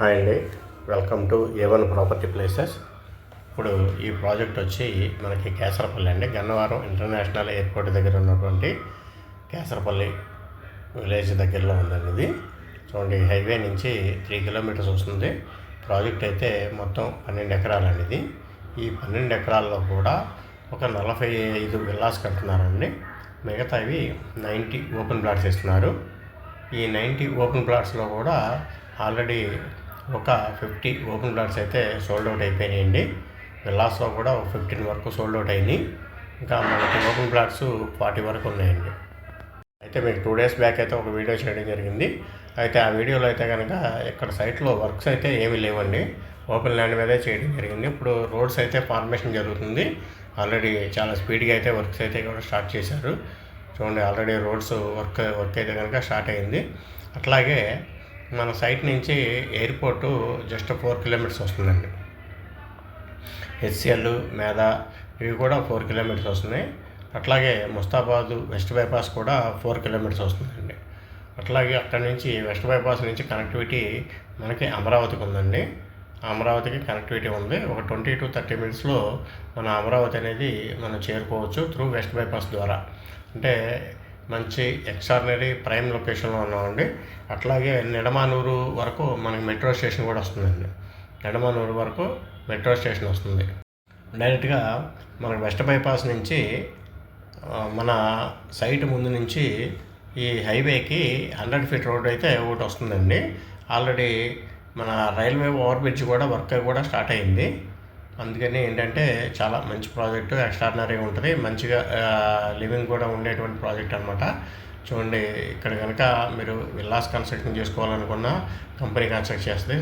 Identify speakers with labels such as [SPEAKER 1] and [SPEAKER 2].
[SPEAKER 1] Hi అండి, welcome to A1 property places. ఇప్పుడు ఈ ప్రాజెక్ట్ వచ్చి మనకి కేసరపల్లి అండి, గన్నవరం ఇంటర్నేషనల్ ఎయిర్పోర్ట్ దగ్గర ఉన్నటువంటి కేసరపల్లి విలేజ్ దగ్గరలో ఉందండి. ఇది చూడండి, హైవే నుంచి 3 కిలోమీటర్స్ వస్తుంది. ప్రాజెక్ట్ అయితే మొత్తం 12 ఎకరాలండి. ఇది ఈ 12 ఎకరాల్లో కూడా ఒక 45 విల్లాస్ కడుతున్నారండి. మిగతావి 90 ఓపెన్ ప్లాట్స్ ఇస్తున్నారు. ఈ 90 ఓపెన్ ప్లాట్స్లో కూడా ఆల్రెడీ ఒక 50 ఓపెన్ ప్లాట్స్ అయితే సోల్డ్ అవుట్ అయిపోయినాయండి. విల్లాస్లో కూడా 15 వరకు సోల్డ్ అవుట్ అయినాయి. ఇంకా మనకి ఓపెన్ ప్లాట్స్ 40 వరకు ఉన్నాయండి. అయితే మీకు 2 డేస్ బ్యాక్ అయితే ఒక వీడియో చేయడం జరిగింది. అయితే ఆ వీడియోలో అయితే కనుక ఇక్కడ సైట్లో వర్క్స్ అయితే ఏమీ లేవండి, ఓపెన్ ల్యాండ్ మీదే చేయడం జరిగింది. ఇప్పుడు రోడ్స్ అయితే ఫార్మేషన్ జరుగుతుంది. ఆల్రెడీ చాలా స్పీడ్గా అయితే వర్క్స్ అయితే కూడా స్టార్ట్ చేశారు. చూడండి, ఆల్రెడీ రోడ్స్ వర్క్ అయితే కనుక స్టార్ట్ అయింది. అట్లాగే మన సైట్ నుంచి ఎయిర్పోర్టు జస్ట్ 4 కిలోమీటర్స్ వస్తుందండి. HCL, మేధా ఇవి కూడా 4 కిలోమీటర్స్ వస్తున్నాయి. అట్లాగే ముస్తాబాదు వెస్ట్ బైపాస్ కూడా 4 కిలోమీటర్స్ వస్తుందండి. అట్లాగే అక్కడి నుంచి వెస్ట్ బైపాస్ నుంచి కనెక్టివిటీ మనకి అమరావతికి ఉందండి. అమరావతికి కనెక్టివిటీ ఉంది. ఒక 20 to 30 మినిట్స్లో మన అమరావతి అనేది మనం చేరుకోవచ్చు త్రూ వెస్ట్ బైపాస్ ద్వారా. అంటే మంచి ఎక్స్ట్రాడినరీ ప్రైమ్ లొకేషన్లో ఉన్నామండి. అట్లాగే నిడమానూరు వరకు మనకి మెట్రో స్టేషన్ కూడా వస్తుందండి. నిడమానూరు వరకు మెట్రో స్టేషన్ వస్తుంది. డైరెక్ట్గా మనకి వెస్ట్ బైపాస్ నుంచి మన సైట్ ముందు నుంచి ఈ హైవేకి 100 ఫీట్ రోడ్ అయితే ఒకటి వస్తుందండి. ఆల్రెడీ మన రైల్వే ఓవర్ బ్రిడ్జ్ కూడా వర్క్ కూడా స్టార్ట్ అయింది. అందుకని ఏంటంటే చాలా మంచి ప్రాజెక్టు, ఎక్స్ట్రాడినరీగా ఉంటుంది, మంచిగా లివింగ్ కూడా ఉండేటువంటి ప్రాజెక్ట్ అనమాట. చూడండి, ఇక్కడ కనుక మీరు విల్లాస్ కన్స్ట్రక్షన్ చేసుకోవాలనుకున్న కంపెనీ కన్స్ట్రక్ట్ చేస్తుంది.